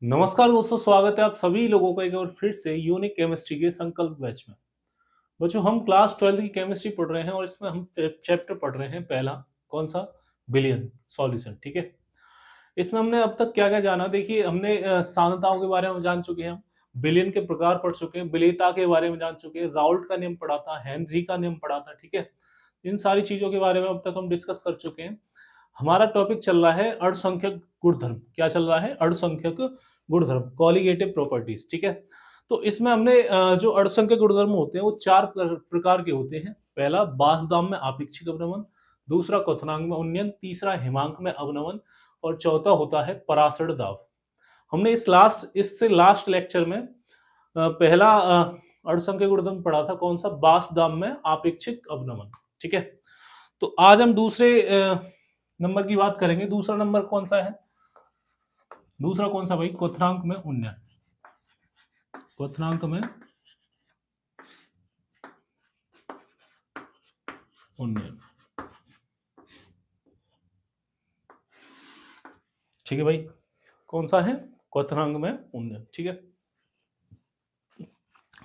नमस्कार दोस्तों, स्वागत है आप सभी लोगों का एक बार फिर से यूनिक केमिस्ट्री के संकल्प बैच में। बच्चों, हम क्लास 12 की केमिस्ट्री पढ़ रहे हैं और इसमें हम चैप्टर पढ़ रहे हैं पहला। कौन सा? Billion solution. ठीक है। इसमें हमने अब तक क्या क्या जाना, देखिए हमने सांद्रताओं के बारे में जान चुके हैं, हम बिलियन के प्रकार पढ़ चुके हैं, बिलीयता के बारे में जान चुके हैं, राउल्ट का नियम पढ़ा था, हेनरी का नियम पढ़ा था। ठीक है। इन सारी चीजों के बारे में अब तक हम डिस्कस कर चुके हैं। हमारा टॉपिक चल रहा है अणुसंख्यक गुणधर्म। क्या चल रहा है? अणुसंख्यक गुणधर्म, कॉलिगेटिव प्रॉपर्टीज। ठीक है। तो इसमें हमने जो अणुसंख्यक गुणधर्म होते हैं वो चार प्रकार के होते हैं। पहला बाष्पदाब में आपेक्षिक अवनमन, दूसरा क्वथनांक में उन्नयन, तीसरा हिमांक में अवनमन और चौथा होता है परासरण दाब। हमने इससे लास्ट लेक्चर में पहला अणुसंख्यक गुणधर्म पढ़ा था। कौन सा? बाष्पदाब में आपेक्षिक अवनमन। ठीक है। तो आज हम दूसरे नंबर की बात करेंगे। दूसरा नंबर कौन सा है? दूसरा कौन सा भाई? क्वथनांक में उन्नयन। क्वथनांक में उन्नयन। ठीक है भाई, कौन सा है? क्वथनांक में उन्नयन। ठीक है।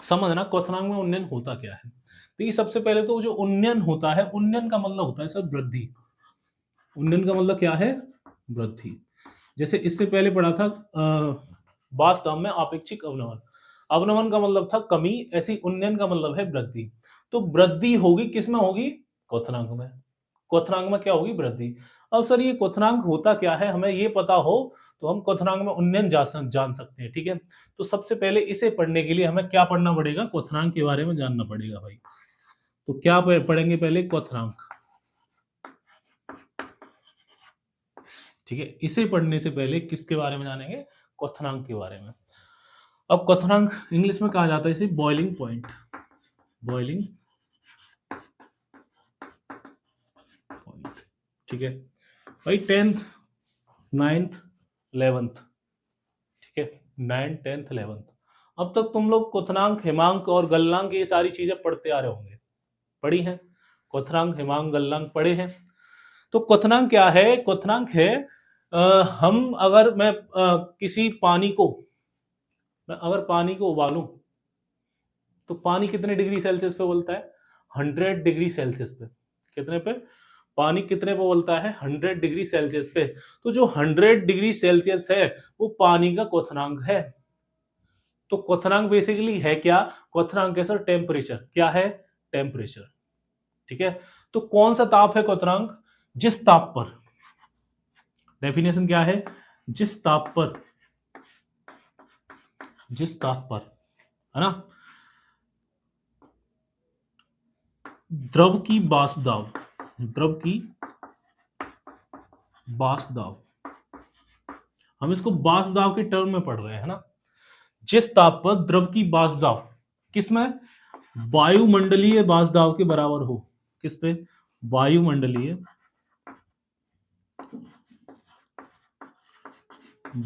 समझना क्वथनांक में उन्नयन होता क्या है। देखिए, सबसे पहले तो जो उन्नयन होता है, उन्नयन का मतलब होता है सर वृद्धि। उन्नयन का मतलब क्या है? वृद्धि। जैसे इससे पहले पढ़ा था बाष्पदाब में आपेक्षिक अवनमन। अवनमन का मतलब था कमी, ऐसी उन्नयन का मतलब है वृद्धि। तो वृद्धि होगी किसमें होगी? क्वथनांक में। क्वथनांक में क्या होगी? वृद्धि। अब सर ये क्वथनांक होता क्या है, हमें ये पता हो तो हम क्वथनांक में उन्नयन जान सकते हैं। ठीक है। तो सबसे पहले इसे पढ़ने के लिए हमें क्या पढ़ना पड़ेगा? क्वथनांक के बारे में जानना पड़ेगा भाई। तो क्या पढ़ेंगे? पहले क्वथनांक। ठीक है। इसे पढ़ने से पहले किसके बारे में जानेंगे? क्वथनांक के बारे में। अब क्वथनांक इंग्लिश में कहा जाता है इसे बॉइलिंग पॉइंट। Boiling point. ठीक है भाई। 10th 9th 11th। ठीक है। 9 10th 11th। अब तक तुम लोग क्वथनांक, हिमांक और गलनांक ये सारी चीजें पढ़ते आ रहे होंगे। पढ़ी हैं? क्वथनांक, हिमांक, गलनांक पढ़े हैं। तो क्वथनांक क्या है? क्वथनांक है हम अगर मैं किसी पानी को, मैं अगर पानी को उबालूं तो पानी कितने डिग्री सेल्सियस पे उबलता है? 100 डिग्री सेल्सियस पे। कितने पे? पानी कितने पे उबलता है? 100 डिग्री सेल्सियस पे। तो जो 100 डिग्री सेल्सियस है वो पानी का क्वथनांक है। तो क्वथनांक बेसिकली है क्या? क्वथनांक है सर टेम्परेचर। क्या है? टेम्परेचर। ठीक है। तो कौन सा ताप है क्वथनांक? जिस ताप पर, डेफिनेशन क्या है? जिस ताप पर, जिस ताप पर, है ना, द्रव की बाष्प दाब, द्रव की बाष्प दाब, हम इसको बाष्प दाब के टर्म में पढ़ रहे हैं ना। जिस ताप पर द्रव की बाष्प दाब किसमें? वायुमंडलीय बाष्प दाब के बराबर हो। किस पे? वायुमंडलीय,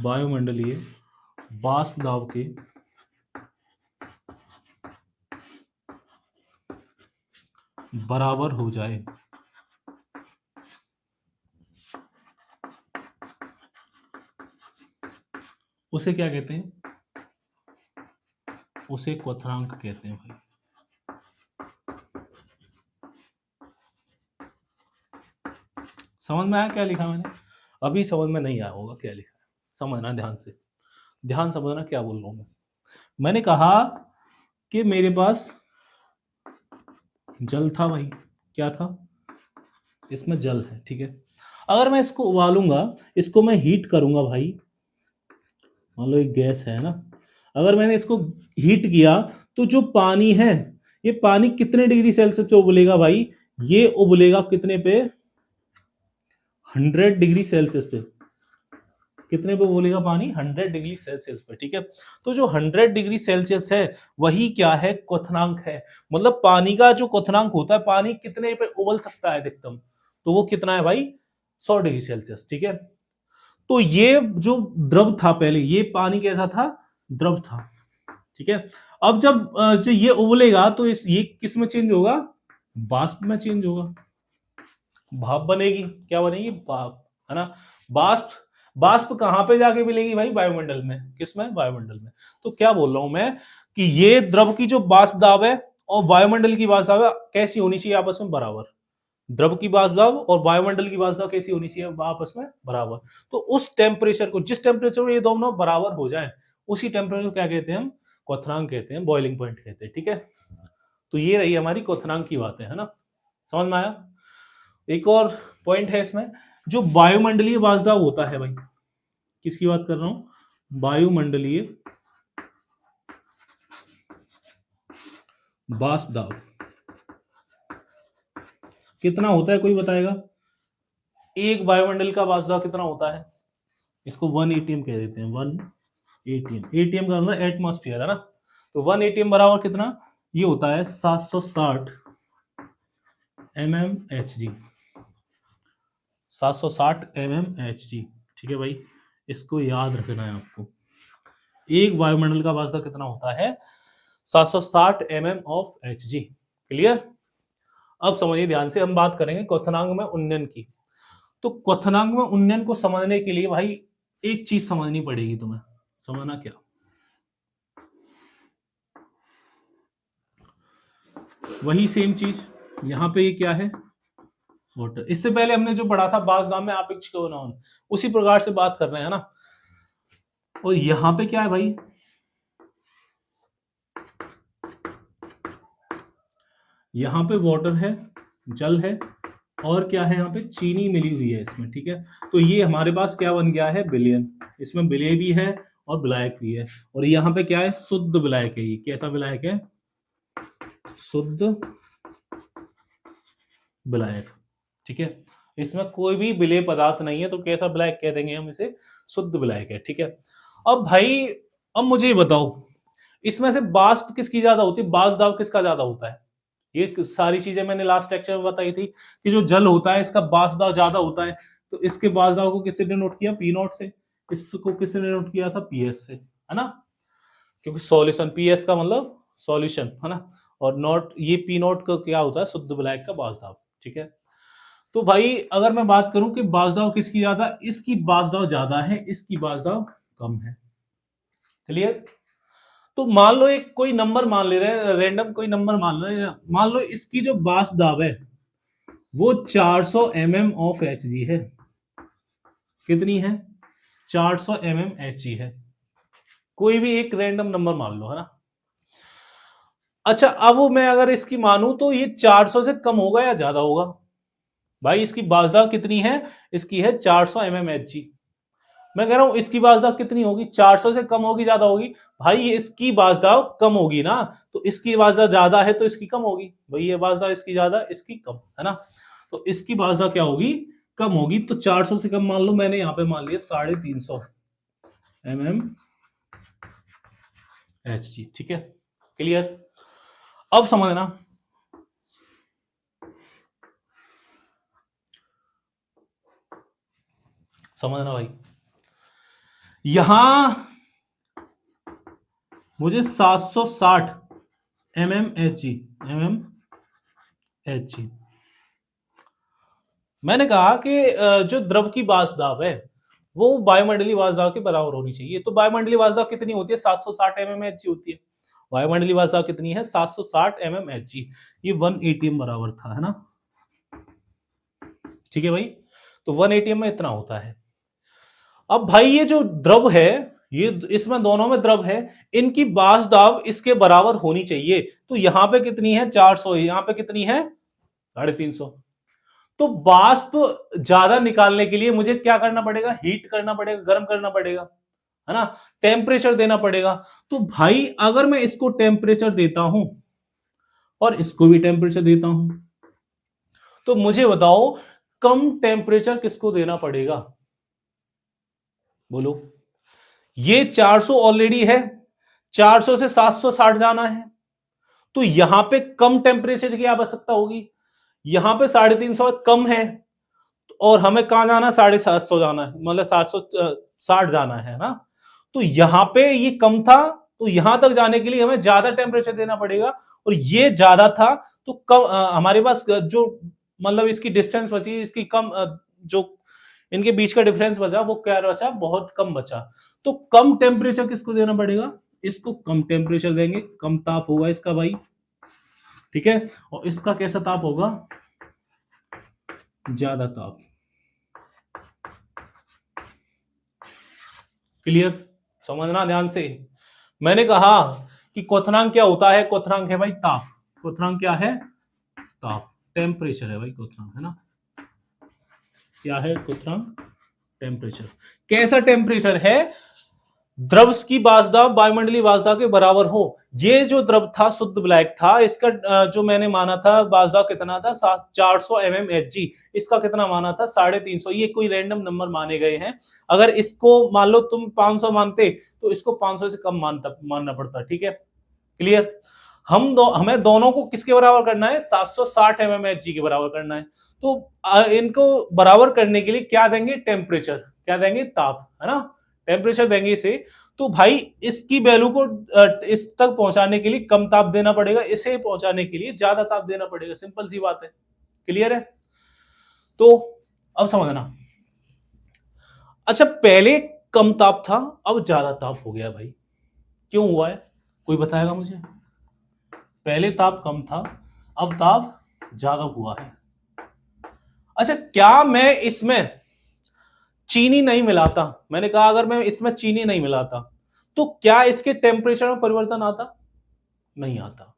वायुमंडलीय बाष्प दाब के बराबर हो जाए, उसे क्या कहते हैं? उसे क्वथनांक कहते हैं भाई। समझ में आया क्या लिखा मैंने? अभी समझ में नहीं आया होगा क्या लिखा है। समझना ध्यान से, ध्यान समझना क्या बोल रहा हूं मैं। मैंने कहा कि मेरे पास जल था भाई। क्या था? इसमें जल है। ठीक है। अगर मैं इसको उबालूंगा, इसको मैं हीट करूंगा भाई, मान लो एक गैस है ना, अगर मैंने इसको हीट किया तो जो पानी है, ये पानी कितने डिग्री सेल्सियस पे उबलेगा भाई? ये उबलेगा कितने पे? 100 डिग्री सेल्सियस पे। कितने पे बोलेगा पानी? 100 डिग्री सेल्सियस पे। ठीक है। तो जो 100 डिग्री सेल्सियस है वही क्या है? क्वथनांक है। मतलब पानी का जो क्वथनांक होता है, पानी कितने पे उबल सकता है अधिकतम, तो वो कितना है भाई? 100 डिग्री सेल्सियस। ठीक है। तो ये जो द्रव था पहले, ये पानी कैसा था? द्रव था। ठीक है। अब जब जो ये उबलेगा तो ये किस में चेंज होगा? वाष्प में चेंज होगा। भाप बनेगी। क्या बनेगी? भाप, है ना। वाष्प वाष्प कहां पे जाके मिलेगी भाई? वायुमंडल में। किसमें? वायुमंडल में। तो क्या बोल रहा हूं मैं कि ये द्रव की जो वाष्प दाब है और वायुमंडल की वाष्प दाब है कैसी होनी चाहिए? आपस में बराबर। द्रव की वाष्प दाब और वायुमंडल की वाष्प दाब कैसी होनी चाहिए? आपस में बराबर। तो उस टेम्परेचर को, जिस टेम्परेचर में ये दोनों बराबर हो जाए, उसी टेम्परेचर को क्या कहते हैं? हम क्वथनांक कहते हैं, बॉइलिंग पॉइंट कहते हैं। ठीक है, तो ये रही हमारी क्वथनांक की बातें, है ना? समझ में आया? एक और पॉइंट है इसमें, जो वायुमंडलीय वाष्प दाब होता है भाई, किसकी बात कर रहा हूं? वायुमंडलीय वाष्प दाब कितना होता है? कोई बताएगा? एक वायुमंडल का वाष्प दाब कितना होता है? इसको 1 एटीएम कह देते हैं। 1 एटीएम, एटीएम का मतलब एटमॉस्फेयर, है ना? तो 1 एटीएम बराबर कितना? ये होता है 760 mmHg। 760 mmHg। ठीक है भाई, इसको याद रखना है आपको। एक वायुमंडल का वाष्प दाब कितना होता है? 760 mm ऑफ Hg। क्लियर? अब समझिए ध्यान से, हम बात करेंगे क्वथनांक में उन्नयन की। तो क्वथनांक में उन्नयन को समझने के लिए भाई एक चीज समझनी पड़ेगी तुम्हें। समझना क्या? वही सेम चीज यहां पे, ये क्या है? वाटर। इससे पहले हमने जो पढ़ा था वाष्प दाब में आपेक्षिक क्वथनांक, उसी प्रकार से बात कर रहे हैं ना। और यहां पे क्या है भाई? यहां पे वाटर है, जल है, और क्या है? यहाँ पे चीनी मिली हुई है इसमें। ठीक है, तो ये हमारे पास क्या बन गया है? विलयन। इसमें विलय भी है और विलायक भी है। और यहाँ पे क्या है? शुद्ध विलायक है। ये कैसा विलायक है? शुद्ध विलायक। ठीक है, इसमें कोई भी विलेय पदार्थ नहीं है, तो कैसा विलायक कह देंगे हम इसे? शुद्ध विलायक है। ठीक है, अब भाई, अब मुझे ये बताओ, इसमें से वाष्प किसकी ज्यादा होती है? वाष्प दाब किसका ज्यादा होता है? ये सारी चीजें मैंने लास्ट लेक्चर में बताई थी कि जो जल होता है इसका वाष्प दाब ज्यादा होता है। तो इसके वाष्प दाब को किससे डिनोट किया? पी नॉट से। इसको किससे डिनोट किया था? पीएस से, है ना? क्योंकि सॉल्यूशन, पीएस का मतलब सॉल्यूशन, है ना? और नॉट, ये पी नॉट का क्या होता है? शुद्ध विलायक का वाष्प दाब। ठीक है, तो भाई अगर मैं बात करूं कि वाष्प दाब किसकी ज्यादा, इसकी वाष्प दाब ज्यादा है, इसकी वाष्प दाब कम है। क्लियर? तो मान लो एक कोई नंबर मान ले रहे हैं, रैंडम कोई नंबर मान लो, मान लो इसकी जो वाष्प दाब है वो 400 mm ऑफ Hg है। कितनी है? 400 mm Hg है। कोई भी एक रैंडम नंबर मान लो, है ना? अच्छा, अब मैं अगर इसकी मानूं तो ये 400 से कम होगा या ज्यादा होगा? भाई इसकी वाष्प दाब कितनी है? इसकी है 400 mm Hg। मैं कह रहा हूं इसकी वाष्प दाब कितनी होगी? 400 से कम होगी, ज्यादा होगी? भाई इसकी वाष्प दाब कम होगी ना, तो इसकी वाष्प दाब ज्यादा है तो इसकी कम होगी। भाई ये वाष्प दाब इसकी ज्यादा, इसकी कम, है ना? तो इसकी वाष्प दाब क्या होगी? कम होगी। तो 400 से कम मान लो, मैंने यहां पे मान लिया 350 mm Hg। ठीक है, क्लियर? अब समझना, समझना भाई, यहां मुझे 760 mmHg। मैंने कहा कि जो द्रव की वाष्प दाब है वो वायुमंडलीय वाष्प दाब के बराबर होनी चाहिए। तो वायुमंडलीय वाष्प दाब कितनी होती है? 760 mmHg होती है। वायुमंडलीय वाष्प दाब कितनी है? 760 mmHg। ये 1 एटीएम बराबर था, है ना? ठीक है भाई, तो 1 एटीएम में इतना होता है। अब भाई ये जो द्रव है, ये इसमें दोनों में द्रव है, इनकी वाष्प दाब इसके बराबर होनी चाहिए। तो यहां पे कितनी है? 400। यहां पे कितनी है? 350। तो वाष्प ज्यादा निकालने के लिए मुझे क्या करना पड़ेगा? हीट करना पड़ेगा, गर्म करना पड़ेगा, है ना? टेम्परेचर देना पड़ेगा। तो भाई अगर मैं इसको टेम्परेचर देता हूं और इसको भी टेम्परेचर देता हूं, तो मुझे बताओ कम टेम्परेचर किसको देना पड़ेगा? बोलो। ये 400 ऑलरेडी है, 400 से 760 जाना है, तो यहां पे कम टेम्परेचर की आवश्यकता होगी। यहां पे 350 कम है, और हमें कहां जाना? 750 जाना है, मतलब 760 जाना है ना? तो यहां पे ये कम था, तो यहां तक जाने के लिए हमें ज्यादा टेम्परेचर देना पड़ेगा। और ये ज्यादा था, तो कम हमारे पास जो मतलब इसकी डिस्टेंस बची, इसकी कम जो इनके बीच का डिफरेंस बचा, वो क्या बचा, बहुत कम बचा। तो कम टेम्परेचर किसको देना पड़ेगा, इसको कम टेम्परेचर देंगे, कम ताप होगा इसका भाई, ठीक है। और इसका कैसा ताप होगा, ज्यादा ताप। क्लियर, समझना ध्यान से। मैंने कहा कि क्वथनांक क्या होता है, क्वथनांक है भाई ताप, क्वथनांक क्या है, ताप, टेम्परेचर है भाई क्वथनांक, है ना। क्या है क्वथनांक, टेम्परेचर। कैसा टेम्परेचर है, द्रव की वाष्पदाब वायुमंडलीय वाष्पदाब के बराबर हो। ये जो द्रव था शुद्ध ब्लैक था, इसका जो मैंने माना था वाष्पदाब कितना था, 400 mmHg, इसका कितना माना था, 350। ये कोई रैंडम नंबर माने गए हैं। अगर इसको मान लो तुम 500 मानते तो इसको 500 से कम मानना पड़ता, ठीक है। क्लियर, हमें दोनों को किसके बराबर करना है, 760 mmHg के बराबर करना है। तो इनको बराबर करने के लिए क्या देंगे, टेम्परेचर, क्या देंगे, ताप, है ना, टेम्परेचर देंगे इसे। तो भाई इसकी वैल्यू को इस तक पहुंचाने के लिए कम ताप देना पड़ेगा, इसे पहुंचाने के लिए ज्यादा ताप देना पड़ेगा, सिंपल सी बात है। क्लियर है, तो अब समझना। अच्छा, पहले कम ताप था, अब ज्यादा ताप हो गया भाई, क्यों हुआ है, कोई बताएगा मुझे। पहले ताप कम था, अब ताप ज्यादा हुआ है। अच्छा, क्या मैं इसमें चीनी नहीं मिलाता, मैंने कहा अगर मैं इसमें चीनी नहीं मिलाता तो क्या इसके टेम्परेचर में परिवर्तन आता, नहीं आता।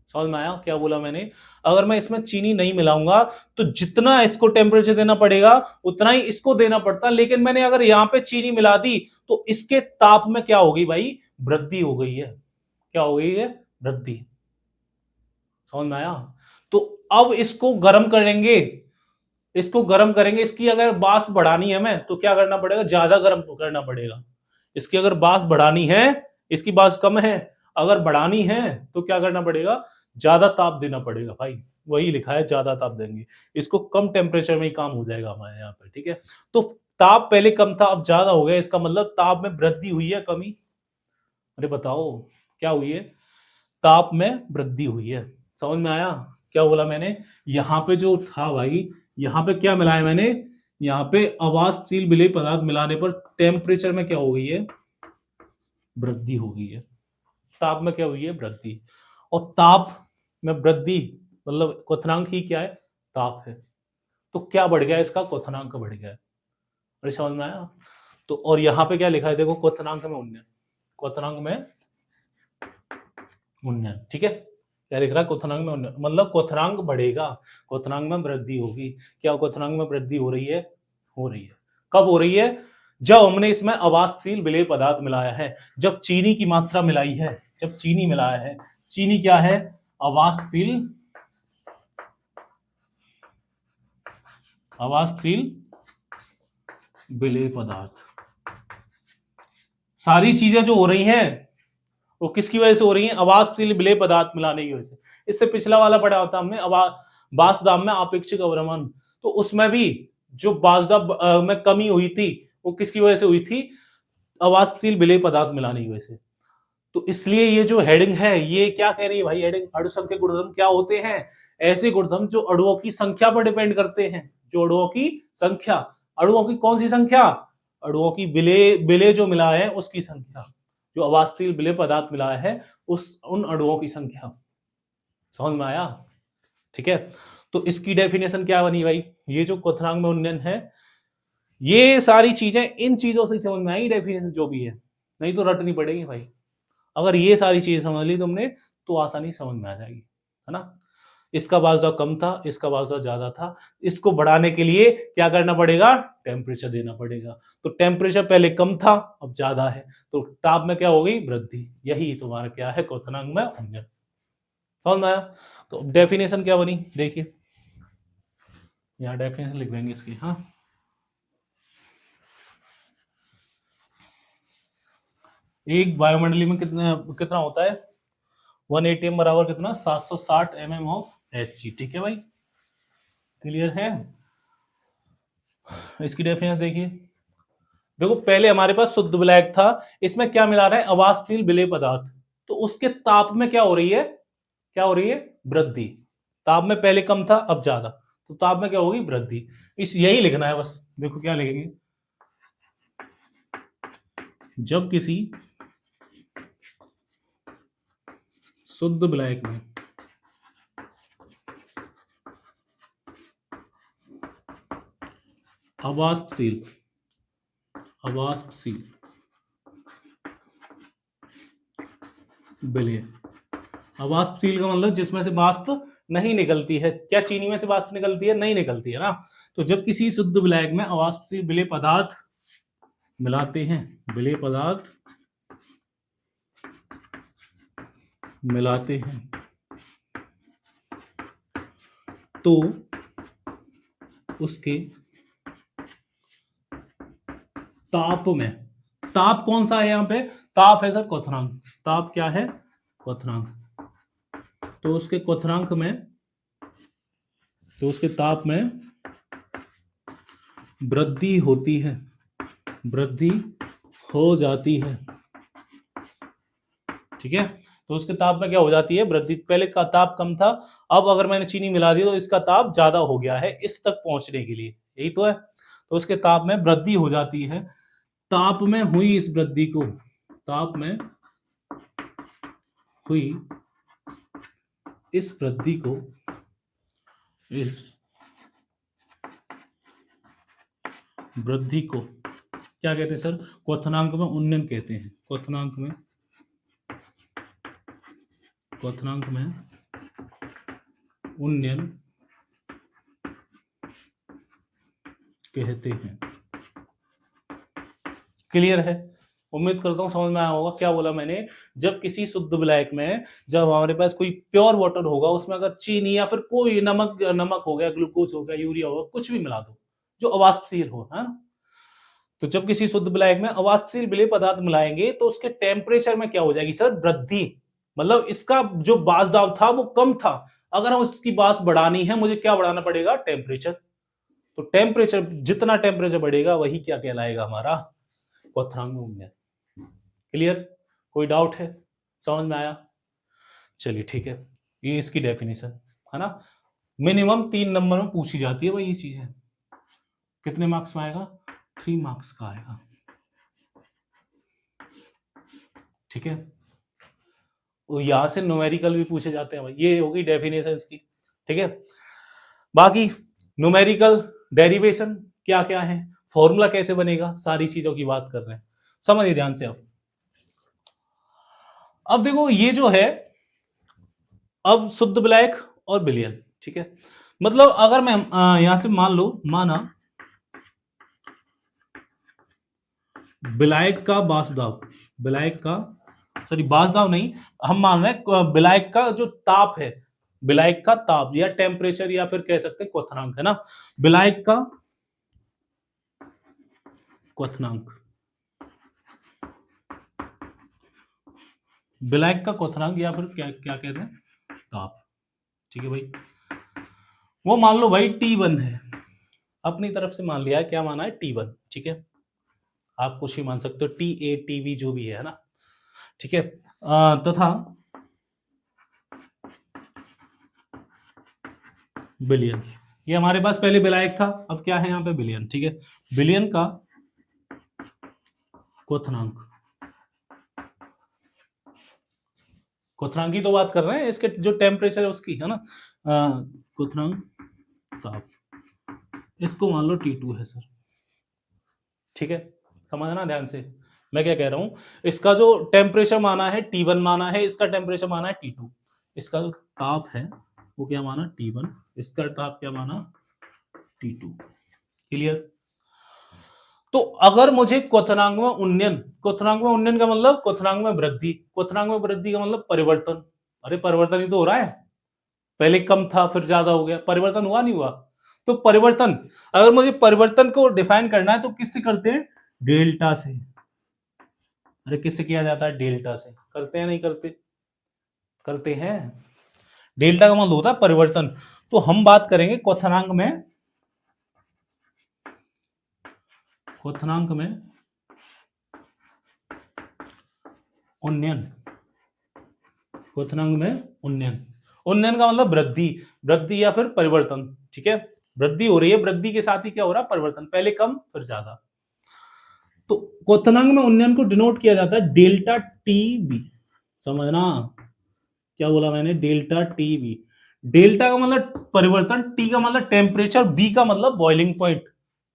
समझ में आया क्या बोला मैंने, अगर मैं इसमें चीनी नहीं मिलाऊंगा तो जितना इसको टेम्परेचर देना पड़ेगा उतना ही इसको देना पड़ता, लेकिन मैंने अगर यहां पे चीनी मिला दी तो इसके ताप में क्या हो गई भाई, वृद्धि हो गई है। क्या हो गई है, वृद्धि। समझ में आया। तो अब इसको गर्म करेंगे, इसको गर्म करेंगे, इसकी अगर वाष्प बढ़ानी है हमें तो क्या करना पड़ेगा, ज्यादा गर्म करना पड़ेगा। इसकी अगर वाष्प बढ़ानी है, इसकी वाष्प कम है, अगर बढ़ानी है तो क्या करना पड़ेगा, ज्यादा ताप देना पड़ेगा भाई, वही लिखा है ज्यादा ताप देंगे। इसको कम टेम्परेचर में ही काम हो जाएगा हमारे यहाँ पे, ठीक है। तो ताप पहले कम था, अब ज्यादा हो गया, इसका मतलब ताप में वृद्धि हुई है, कमी, अरे बताओ क्या हुई है, ताप में वृद्धि हुई है। समझ में आया क्या बोला मैंने। यहां पे जो था भाई, यहां पे क्या मिलाया मैंने, यहां पे अवाष्पशील विलेय पदार्थ मिलाने पर टेम्परेचर में क्या हो गई है, वृद्धि हो गई है। ताप में क्या हुई है, वृद्धि। और ताप में वृद्धि मतलब क्वथनांक ही क्या है, ताप है। तो क्या बढ़ गया, इसका क्वथनांक बढ़ गया है। अरे समझ में आया। तो और यहां पे क्या लिखा है, देखो क्वथनांक में उन्नयन, क्वथनांक में उन्नयन, ठीक है। क्या लिख रहा है, क्वथनांक में उन्नयन, मतलब क्वथनांक बढ़ेगा, क्वथनांक में वृद्धि होगी। क्या क्वथनांक में वृद्धि हो रही है, हो रही है। कब हो रही है, जब हमने इसमें अवाष्पशील विलेय पदार्थ मिलाया है, जब चीनी की मात्रा मिलाई है, जब चीनी मिलाया है। चीनी क्या है, अवाष्पशील, अवाष्पशील विलेय पदार्थ। सारी चीजें जो हो रही हैं वो किसकी वजह से हो रही है, अवाष्पशील विलेय पदार्थ मिलाने की वजह से। इससे पिछला वाला पढ़ा होता हमने, वाष्पदाब में आपेक्षिक अवरमन, तो उसमें भी जो वाष्पदाब में कमी हुई थी वो किसकी वजह से हुई थी, अवाष्पशील विलेय पदार्थ मिलाने की वजह से। तो इसलिए ये जो हेडिंग है ये क्या कह रही है भाई, हेडिंग अणु संख्या गुणधर्म क्या होते हैं, ऐसे गुणधर्म जो अणुओं की संख्या पर डिपेंड करते हैं, जो अणुओं की संख्या, अणुओं की कौन सी संख्या, अणुओं की विलेय जो मिला है उसकी संख्या, जो अवाष्पशील विलेय पदार्थ मिला है उस उन अणुओं की संख्या। समझ में आया, ठीक है। तो इसकी डेफिनेशन क्या बनी भाई, ये जो क्वथनांक में उन्नयन है, ये सारी चीजें इन चीजों से समझ में आई डेफिनेशन जो भी है, नहीं तो रटनी पड़ेगी भाई। अगर ये सारी चीजें समझ ली तुमने तो आसानी समझ में आ जाएगी, है ना। इसका वाष्पदाब कम था, इसका वाष्पदाब ज्यादा था, इसको बढ़ाने के लिए क्या करना पड़ेगा, टेम्परेचर देना पड़ेगा। तो टेम्परेचर पहले कम था, अब ज्यादा है, तो ताप में क्या हो गई, वृद्धि। यही तुम्हारा क्या है, क्वथनांक में उन्नयन। समझ में आया। तो डेफिनेशन क्या बनी देखिए, यहाँ डेफिनेशन लिख देंगे इसकी, हाँ। एक वायुमंडली में कितना कितना होता है, 1 atm बराबर कितना, 760 mm ऑफ Hg, ठीक है भाई। क्लियर है। इसकी डेफिनेशन देखिए, देखो पहले हमारे पास शुद्ध ब्लैक था, इसमें क्या मिला रहा है, अवाष्पशील विलेय पदार्थ, तो उसके ताप में क्या हो रही है, क्या हो रही है, वृद्धि। ताप में पहले कम था, अब ज्यादा, तो ताप में क्या होगी? वृद्धि। इस यही लिखना है बस। देखो क्या लिखेंगे, जब किसी शुद्ध विलायक में अवाष्पशील विलय, अवाष्पशील का मतलब जिसमें से वाष्प नहीं निकलती है। क्या चीनी में से वाष्प निकलती है? नहीं निकलती है ना। तो जब किसी शुद्ध विलायक में अवाष्पशील विलेय पदार्थ मिलाते हैं, विलेय पदार्थ मिलाते हैं, तो उसके ताप में, ताप कौन सा है यहाँ पे? ताप है सर क्वथनांक। ताप क्या है? क्वथनांक। तो उसके क्वथनांक में, तो उसके ताप में वृद्धि होती है, वृद्धि हो जाती है। ठीक है, तो उसके ताप में क्या हो जाती है? वृद्धि। पहले का ताप कम था, अब अगर मैंने चीनी मिला दी तो इसका ताप ज्यादा हो गया है इस तक पहुंचने के लिए, यही तो है। तो उसके ताप में वृद्धि हो जाती है। ताप में हुई इस वृद्धि को, ताप में हुई इस वृद्धि को, इस वृद्धि को क्या कहते हैं सर? क्वथनांक में उन्नयन कहते हैं। क्वथनांक में उन्नयन कहते हैं। क्लियर है? उम्मीद करता हूं समझ में आया होगा। क्या बोला मैंने? जब किसी शुद्ध विलायक में, जब हमारे पास कोई प्योर वाटर होगा, उसमें अगर चीनी या फिर कोई नमक हो गया, ग्लूकोज हो गया, यूरिया होगा, कुछ भी मिला दो जो अवाष्पशील हो, है। तो जब किसी शुद्ध विलायक में अवाष्पशील विलेय पदार्थ मिलाएंगे तो उसके टेम्परेचर में क्या हो जाएगी सर? वृद्धि। मतलब इसका जो बास दाब था वो कम था, अगर हम उसकी बास बढ़ानी है, मुझे क्या बढ़ाना पड़ेगा? टेम्परेचर। तो टेम्परेचर, जितना टेम्परेचर बढ़ेगा वही क्या कहलाएगा? हमारा क्वथनांक में उन्नयन। क्लियर? कोई डाउट है? समझ में आया? चलिए ठीक है, ये इसकी डेफिनेशन है ना। मिनिमम 3 नंबर में पूछी जाती है भाई ये चीजें। कितने मार्क्स में आएगा? 3 मार्क्स का आएगा। ठीक है, तो यहां से न्यूमेरिकल भी पूछे जाते हैं भाई। ये होगी डेफिनेशन इसकी। ठीक है, बाकी न्यूमेरिकल डेरिवेशन क्या क्या है, फॉर्मूला कैसे बनेगा, सारी चीजों की बात कर रहे हैं। समझिए ध्यान से। अब देखो ये जो है, अब शुद्ध विलायक और विलयन। ठीक है, मतलब अगर मैं यहां से मान लो, माना विलायक का बाष्पदाब, विलायक का, सॉरी बाष्पदाब नहीं, हम मान रहे हैं विलायक का जो ताप है, विलायक का ताप या टेम्परेचर या फिर कह सकते हैं क्वथनांक, है ना। विलायक का क्वथनांक, विलायक का क्वथनांक या फिर क्या क्या कहते हैं? ताप। ठीक है भाई, वो मान लो भाई T1 है, अपनी तरफ से मान लिया है, क्या माना है? T1। ठीक है, आप कुछ ही मान सकते हो, TA TV जो भी है ना। ठीक है, तथा बिलियन, ये हमारे पास पहले विलायक था, अब क्या है यहाँ पे? बिलियन। ठीक है, बिलियन का क्वथनांक, क्वथनांक की तो बात कर रहे हैं, इसके जो टेम्परेचर है उसकी, है ना। क्वथनांक ताप, इसको मान लो T2 है सर। ठीक है, समझना ध्यान से मैं क्या कह रहा हूं। इसका जो टेम्परेचर माना है T1 माना है, इसका टेम्परेचर माना है T2, इसका जो ताप है वो क्या माना? T1, इसका ताप क्या माना? T2। क्लियर? तो अगर मुझे क्वथनांक में उन्नयन, क्वथनांक में उन्नयन का मतलब क्वथनांक में वृद्धि, क्वथनांक में वृद्धि का मतलब परिवर्तन। अरे परिवर्तन ही तो हो रहा है, पहले कम था फिर ज्यादा हो गया, परिवर्तन हुआ नहीं हुआ? तो परिवर्तन, अगर मुझे परिवर्तन को डिफाइन करना है तो किससे करते हैं? डेल्टा से। अरे किससे किया जाता है? डेल्टा से। करते हैं नहीं करते? करते हैं। डेल्टा का मतलब होता है परिवर्तन। तो हम बात करेंगे क्वथनांक में, क्वथनांक में उन्नयन, क्वथनांक में उन्नयन, उन्नयन का मतलब वृद्धि, वृद्धि या फिर परिवर्तन। ठीक है, वृद्धि हो रही है, वृद्धि के साथ ही क्या हो रहा है, परिवर्तन, पहले कम फिर ज्यादा। तो क्वथनांक में उन्नयन को डिनोट किया जाता है डेल्टा टी बी, समझना क्या बोला मैंने, डेल्टा टी बी। डेल्टा का मतलब परिवर्तन, टी का मतलब टेम्परेचर, बी का मतलब बॉइलिंग पॉइंट।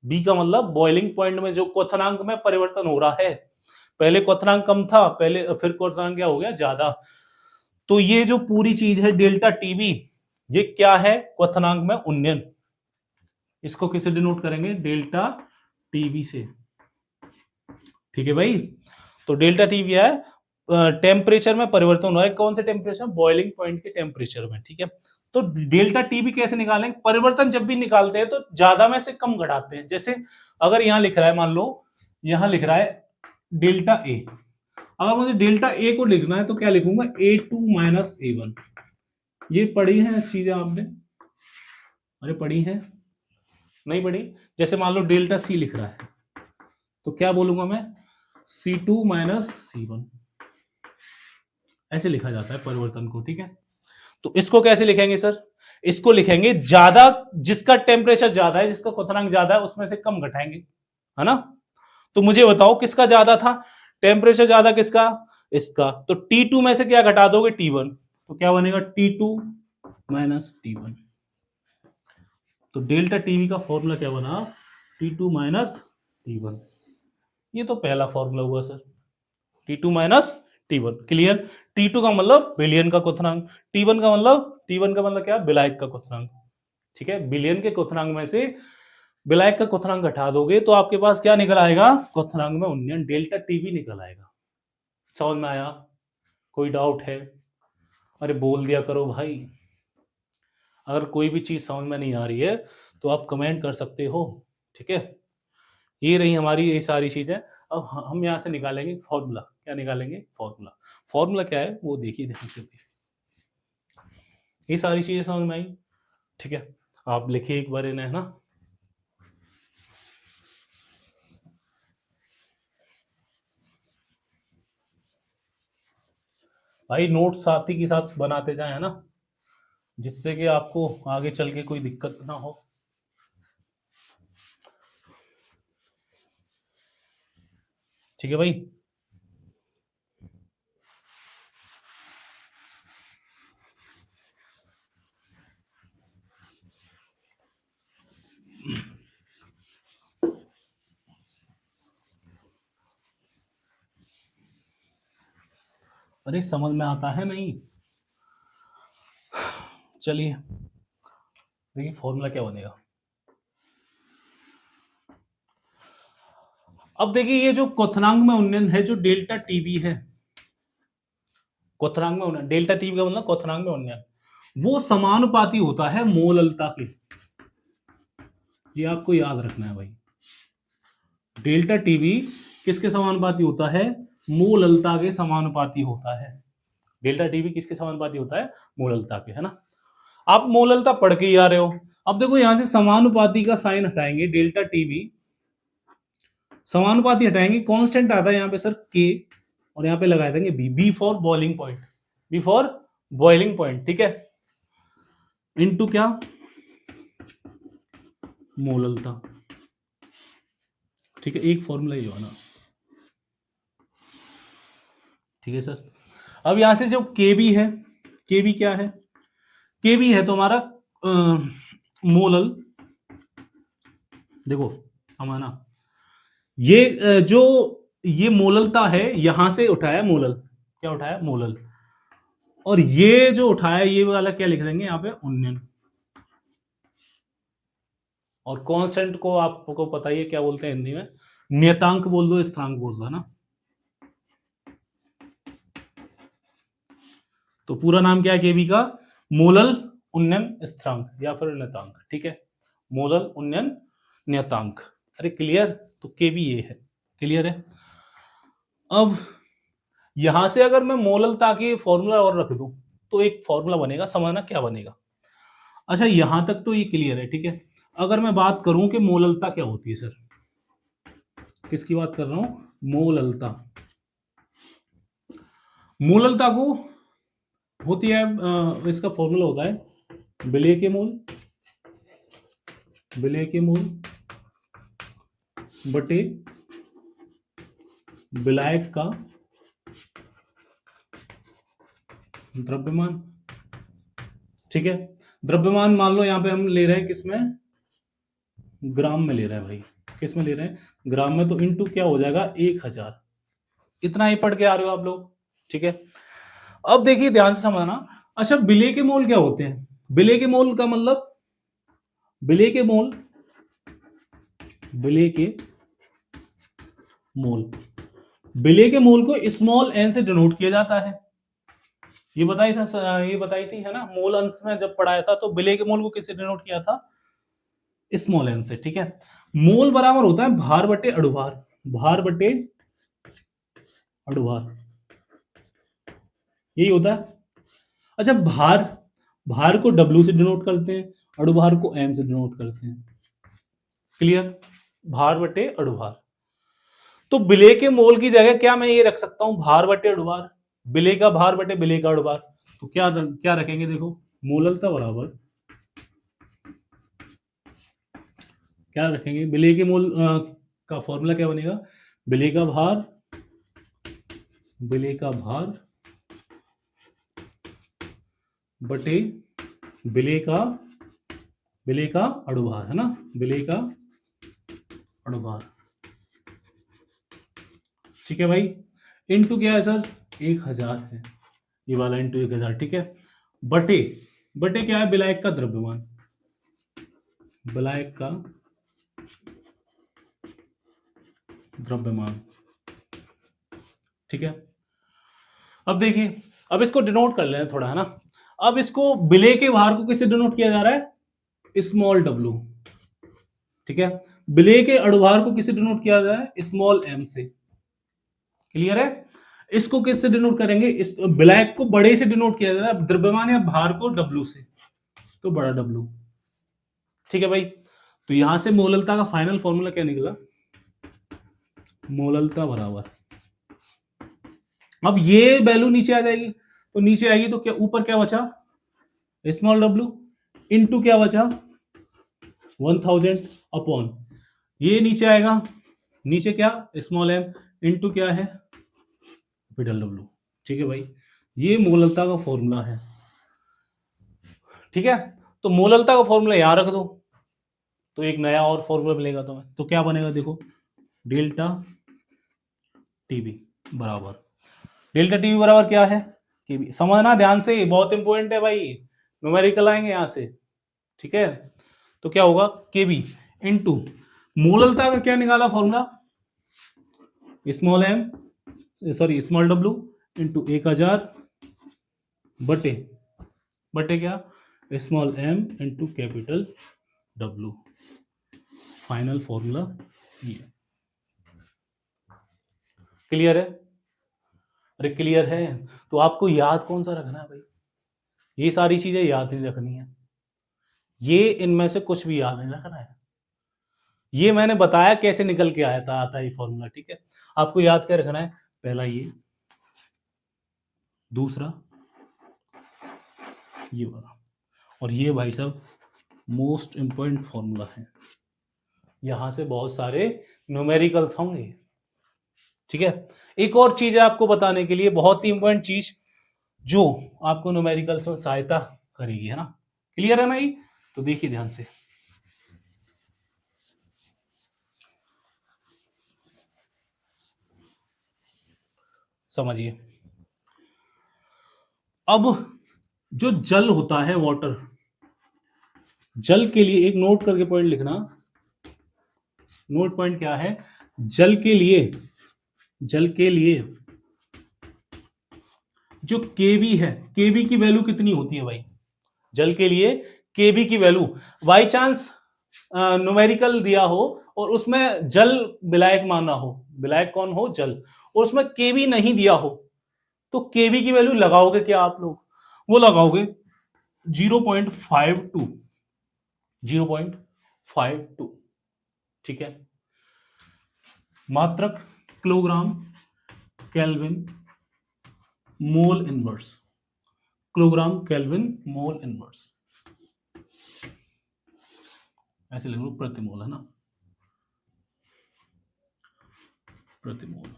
बी का मतलब बॉइलिंग पॉइंट में जो क्वथनांक में परिवर्तन हो रहा है, पहले क्वथनांक कम था, पहले फिर क्वथनांक क्या हो गया, ज्यादा। तो ये जो पूरी चीज है डेल्टा टीबी, ये क्या है, क्वथनांक में उन्नयन। इसको किसे डिनोट करेंगे, डेल्टा टीबी से। ठीक है भाई, तो डेल्टा टीबी है टेम्परेचर में परिवर्तन हो रहा है, कौन से टेम्परेचर, बॉइलिंग पॉइंट के टेम्परेचर में। ठीक है, तो डेल्टा टीबी कैसे निकालेंगे, परिवर्तन जब भी निकालते हैं तो ज्यादा में से कम घटाते हैं। जैसे अगर यहां लिख रहा है, मान लो यहां लिख रहा है डेल्टा ए, अगर मुझे डेल्टा ए को लिखना है तो क्या लिखूंगा, ए टू माइनस ए वन। ये पढ़ी है चीजें आपने, अरे पढ़ी है, नहीं पढ़ी। जैसे मान लो डेल्टा सी लिख रहा है तो क्या बोलूंगा मैं, सी टू माइनस सी वन, ऐसे लिखा जाता है परिवर्तन को। ठीक है, तो इसको कैसे लिखेंगे सर, इसको लिखेंगे ज्यादा, जिसका टेम्परेचर ज्यादा है, जिसका क्वथनांक ज्यादा है, उसमें से कम घटाएंगे, है ना। तो मुझे बताओ किसका ज्यादा था, टेम्परेचर ज्यादा किसका, इसका। तो T2 में से क्या घटा दोगे, T1, तो क्या बनेगा, T2 माइनस T1। तो डेल्टा टीवी का फॉर्मूला क्या बना, T2 माइनस T1। ये तो पहला फॉर्मूला हुआ sir, T2 minus T1, clear. T2 का मतलब बिलियन का क्वथनांक, T1 का मतलब क्या, विलायक का क्वथनांक। ठीक है, बिलियन के क्वथनांक में से विलायक का क्वथनांक घटा दोगे तो आपके पास क्या निकल आएगा, क्वथनांक में उन्नयन, डेल्टा टीवी निकल आएगा। समझ में आया, कोई डाउट है, अरे बोल दिया करो भाई। अगर कोई भी चीज समझ में नहीं आ रही है तो आप कमेंट कर सकते हो। ठीक है, ये रही हमारी ये सारी चीजें। अब हम यहां से निकालेंगे फॉर्मूला, क्या निकालेंगे, फॉर्मूला। फॉर्मूला क्या है वो देखिए ध्यान से, ये सारी चीजें समझ में आई। ठीक है, आप लिखिए एक बार इन्हें, है ना। भाई नोट साथी के साथ बनाते जाए, है ना, जिससे कि आपको आगे चल के कोई दिक्कत ना हो। ठीक है भाई, अरे समझ में आता है नहीं, चलिए देखिए फॉर्मूला क्या बनेगा। अब देखिए ये जो क्वथनांक में उन्नयन है, जो डेल्टा टीबी है, क्वथनांक में उन्नयन, डेल्टा टीबी का मतलब क्वथनांक में उन्नयन, वो समानुपाती होता है मोललता के। ये आपको याद रखना है भाई, डेल्टा टीबी किसके समानुपाती होता है, मोललता के समानुपाती होता है। डेल्टा टीबी किसके समानुपाती होता है, मोललता के, है ना। आप मोललता पढ़ के ही आ रहे हो। अब देखो यहां से समानुपाती का साइन हटाएंगे, डेल्टा टीबी समानुपाती हटाएंगे, कांस्टेंट आता है यहाँ पे सर के, और यहाँ पे लगा देंगे B, B for boiling point, B for boiling point. ठीक है, इनटू क्या, मोललता। ठीक है, एक फॉर्मूला ही हो ना। ठीक है सर, अब यहां से जो के बी है, के बी क्या है, के बी है तो हमारा मोलल, देखो समाना, ये जो ये मोललता है, यहां से उठाया मोलल, क्या उठाया, मोलल। और ये जो उठाया ये वाला क्या लिख देंगे यहाँ पे, उन्नयन। और कांस्टेंट को आपको पता ही है क्या बोलते हैं हिंदी में, नियतांक बोल दो, स्थिरांक बोल दो, है ना। तो पूरा नाम क्या है केबी का, मोलल उन्नयन स्थिरांक या फिर नियतांक। ठीक है, मोलल उन्नयन नियतांक। अरे क्लियर, तो केबी ये है, क्लियर है। अब यहां से अगर मैं मोललता की फॉर्मूला और रख दूं तो एक फॉर्मूला बनेगा, समझना क्या बनेगा। अच्छा यहां तक तो ये क्लियर है, ठीक है। अगर मैं बात करूं कि मोललता क्या होती है सर, किसकी बात कर रहा हूं, मोललता। मोललता को होती है इसका फॉर्मूला होता है विलेय के मोल विलेय के मोल बटे विलायक का द्रव्यमान। ठीक है, द्रव्यमान मान लो यहां पे हम ले रहे हैं किसमें, ग्राम में ले रहे हैं भाई। किस में ले रहे हैं, ग्राम में। तो इनटू क्या हो जाएगा, 1000। इतना ही पढ़ के आ रहे हो आप लोग। ठीक है, अब देखिए ध्यान से समझना। अच्छा, विलेय के मोल क्या होते हैं? विलेय के मोल का मतलब, विलेय के मोल, विलेय के मोल, विलेय के मोल को स्मॉल एन से डिनोट किया जाता है। ये बताई था, ये बताई थी है ना, मोल अंश में जब पढ़ाया था तो विलेय के मोल को किससे डिनोट किया था, स्मॉल एन से। ठीक है, मोल बराबर होता है भार बटे अणुभार, भार बटे अणुभार, यही होता है। अच्छा, भार, भार को W से डिनोट करते हैं, अणुभार को M से डिनोट करते हैं। क्लियर, भार बटे अणुभार। तो विलेय के मोल की जगह क्या मैं ये रख सकता हूं, भार बटे अणुभार, विलेय का भार बटे विलेय का अणुभार। तो क्या क्या रखेंगे, देखो मोललता बराबर क्या रखेंगे, विलेय के मोल का फॉर्मूला क्या बनेगा, विलेय का भार, विलेय का भार बटे विलेय का, विलेय का अणुभार, है ना, विलेय का अणुभार। ठीक है भाई, इनटू क्या है सर, 1000 है, ये वाला इनटू 1000। ठीक है, बटे, बटे क्या है, विलायक का द्रव्यमान, विलायक का द्रव्यमान। ठीक है, अब देखिए, अब इसको डिनोट कर लें थोड़ा, है ना। अब इसको विलेय के भार को किससे डिनोट किया जा रहा है, स्मॉल w। ठीक है, विलेय के अणुभार को किससे डिनोट किया जा रहा है, स्मॉल m से। क्लियर है, इसको किससे डिनोट करेंगे, इस विलायक को बड़े से डिनोट किया जा रहा है, द्रव्यमान या भार को w से, तो बड़ा W। ठीक है भाई, तो यहां से मोललता का फाइनल फॉर्मूला क्या निकला, मोललता बराबर, अब ये वैल्यू नीचे आ जाएगी, तो नीचे आएगी तो क्या, ऊपर क्या बचा, स्मॉल w, इनटू क्या बचा, 1000 अपॉन, ये नीचे आएगा, नीचे क्या, स्मॉल m, इनटू क्या है, कैपिटल W। ठीक है भाई, ये मोललता का फॉर्मूला है। ठीक है, तो मोललता का फॉर्मूला यहां रख दो, तो एक नया और फॉर्मूला मिलेगा तुम्हें। तो क्या बनेगा, देखो डेल्टा टीबी बराबर, डेल्टा टीबी बराबर क्या है, केबी। समझना ध्यान से, बहुत इंपॉर्टेंट है भाई, न्यूमेरिकल आएंगे यहां से। ठीक है, तो क्या होगा, केबी इनटू मोललता का क्या निकाला formula, small M, sorry small W into 1000 बटे, बटे क्या, small M into capital W. Final formula ये। क्लियर है, अरे क्लियर है, तो आपको याद कौन सा रखना है भाई, ये सारी चीजें याद नहीं रखनी है, ये इनमें से कुछ भी याद नहीं रखना है, ये मैंने बताया कैसे निकल के आया था, आता है ये फॉर्मूला। ठीक है, आपको याद क्या रखना है, पहला ये, दूसरा ये वाला, और ये भाई साहब मोस्ट इंपॉर्टेंट फॉर्मूला है, यहां से बहुत सारे न्यूमेरिकल्स होंगे। ठीक है, एक और चीज है आपको बताने के लिए, बहुत ही इंपॉर्टेंट चीज जो आपको न्यूमेरिकल्स में सहायता करेगी, है ना। क्लियर है ना ये, तो देखिए ध्यान से, समझिए। अब जो जल होता है, वाटर, जल के लिए एक नोट करके पॉइंट लिखना, नोट पॉइंट क्या है, जल के लिए, जल के लिए जो केबी है, केबी की वैल्यू कितनी होती है भाई, जल के लिए केबी की वैल्यू, बाई चांस न्यूमेरिकल दिया हो और उसमें जल विलायक माना हो, विलायक कौन हो, जल, और उसमें केबी नहीं दिया हो, तो केबी की वैल्यू लगाओगे क्या आप लोग, वो लगाओगे 0.52, 0.52। ठीक है, मात्रक kilogram kelvin mole inverse, kilogram kelvin mole inverse, ऐसे लिख लो प्रति मोल, है ना, प्रति मोल,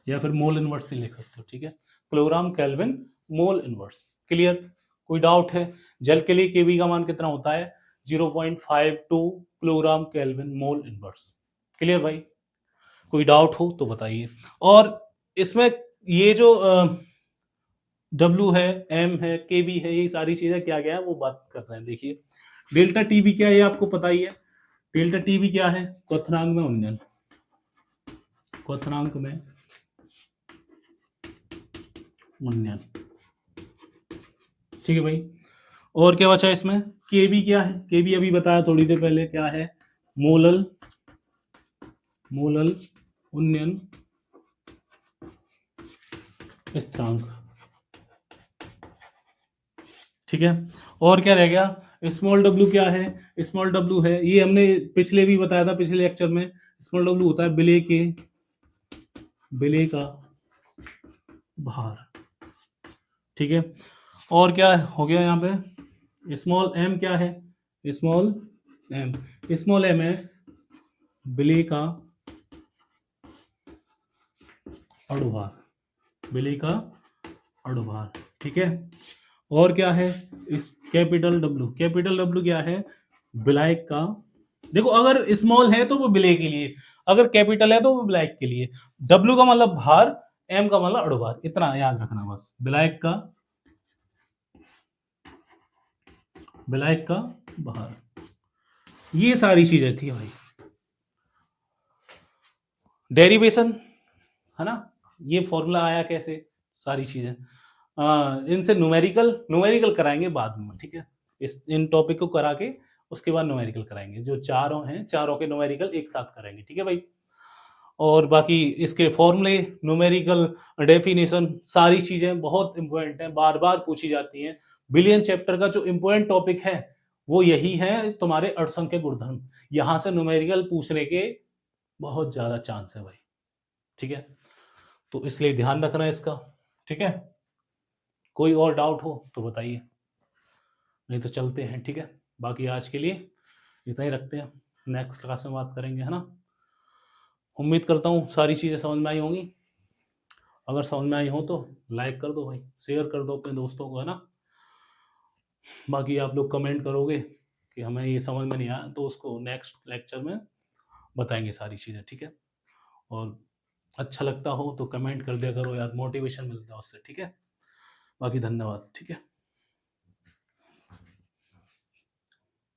या फिर मोल इनवर्स भी लिख सकते हो, ठीक है, kilogram kelvin mole inverse. Clear? कोई डाउट है? जल के लिए केबी का मान कितना होता है? 0.52 kilogram kelvin mole inverse. Clear भाई? कोई डाउट हो तो बताइए। और इसमें ये जो डब्ल्यू है, एम है, के बी है, ये सारी चीजें क्या क्या है वो बात कर रहे हैं। देखिए डेल्टा टी बी क्या है, ये आपको पता ही है। डेल्टा टी बी क्या है? क्वथनांक में उन्नयन, क्वथनांक में उन्नयन, ठीक है भाई। और क्या बचा इसमें? के बी क्या है? के बी अभी बताया थोड़ी देर पहले, क्या है? मोलल, मोलल उन्नयन स्थिरांक, ठीक है। और क्या रह गया? स्मॉल डब्ल्यू क्या है? स्मॉल डब्ल्यू है, ये हमने पिछले भी बताया था, पिछले लेक्चर में। स्मॉल डब्ल्यू होता है बिले का भार, ठीक है। और क्या हो गया यहाँ पे? स्मॉल एम क्या है? स्मॉल एम, स्मॉल एम है बिले का अणुभार, बिले का अणुभार, ठीक है। और क्या है? इस कैपिटल डब्ल्यू, कैपिटल डब्ल्यू क्या है? ब्लैक का, देखो अगर स्मॉल है तो वो विलय के लिए, अगर कैपिटल है तो वो ब्लैक के लिए। डब्ल्यू का मतलब भार, एम का मतलब अणुभार, इतना याद रखना बस। ब्लैक का, ब्लैक का भार, ये सारी चीजें थी भाई। डेरिवेशन, है ना, ये फॉर्मूला आया कैसे, सारी चीजें इनसे न्यूमेरिकल, न्यूमेरिकल कराएंगे बाद में, ठीक है। इस इन टॉपिक को करा के उसके बाद न्यूमेरिकल कराएंगे, जो चारों हैं चारों के न्यूमेरिकल एक साथ करेंगे, ठीक है भाई। और बाकी इसके फॉर्मूले, न्यूमेरिकल, डेफिनेशन, सारी चीजें बहुत इंपॉर्टेंट हैं, बार बार पूछी जाती हैं। बिलियन चैप्टर का जो इंपॉर्टेंट टॉपिक है वो यही है, तुम्हारे अड़संख्य गुणधर्म। यहां से न्यूमेरिकल पूछने के बहुत ज्यादा चांस है भाई, ठीक है। तो इसलिए ध्यान रखना है इसका, ठीक है। कोई और डाउट हो तो बताइए, नहीं तो चलते हैं, ठीक है। बाकी आज के लिए इतना ही रखते हैं, नेक्स्ट क्लास में बात करेंगे, है ना। उम्मीद करता हूँ सारी चीज़ें समझ में आई होंगी। अगर समझ में आई हो तो लाइक कर दो भाई, शेयर कर दो अपने दोस्तों को, है ना। बाकी आप लोग कमेंट करोगे कि हमें ये समझ में नहीं आया, तो उसको नेक्स्ट लेक्चर में बताएंगे सारी चीज़ें, ठीक है। और अच्छा लगता हो तो कमेंट कर दिया करो यार, मोटिवेशन मिलता है उससे, ठीक है। बाकी धन्यवाद, ठीक है।